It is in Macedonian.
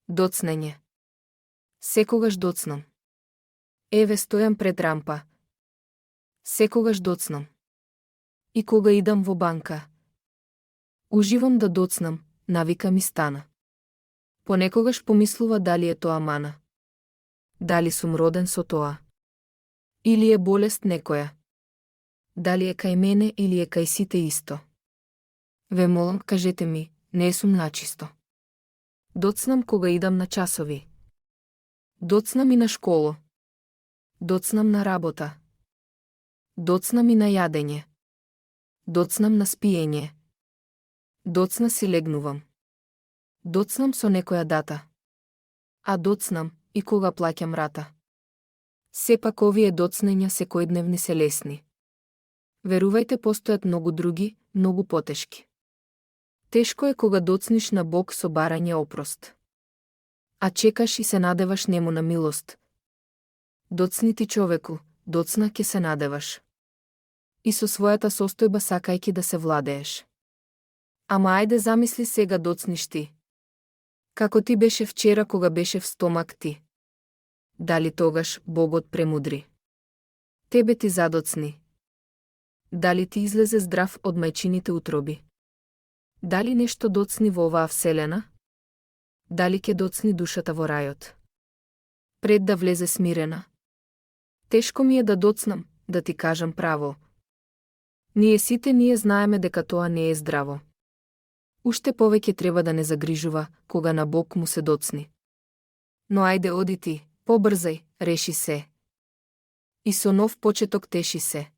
Доцнење. Секогаш доцнам. Еве стојам пред рампа. Секогаш доцнам. И кога идам во банка. Уживам да доцнам, навика ми стана. Понекогаш помислува дали е тоа мана. Дали сум роден со тоа. Или е болест некоја. Дали е кај мене или е кај сите исто. Ве молам, кажете ми, не сум начисто. Доцнам кога идам на часови. Доцнам и на школо. Доцнам на работа. Доцнам и на јадење. Доцнам на спиење. Доцна си легнувам. Доцнам со некоја дата. А доцнам и кога плаќам рата. Сепак овие доцнења секојдневни се лесни. Верувајте, постојат многу други, многу потешки. Тешко е кога доцниш на Бог со барање опрост. А чекаш и се надеваш нему на милост. Доцни ти човеку, доцна ке се надеваш. И со својата состојба сакајки да се владееш. Ама ајде замисли сега доцниш ти. Како ти беше вчера кога беше в стомак ти. Дали тогаш Богот премудри? Тебе ти задоцни. Дали ти излезе здрав од мајчините утроби? Дали нешто доцни во оваа вселена? Дали ке доцни душата во рајот? Пред да влезе смирена. Тешко ми е да доцнам, да ти кажам право. Ние сите знаеме дека тоа не е здраво. Уште повеќе треба да не загрижува, кога на Бог му се доцни. Но ајде оди ти, побрзај, реши се. И со нов почеток теши се.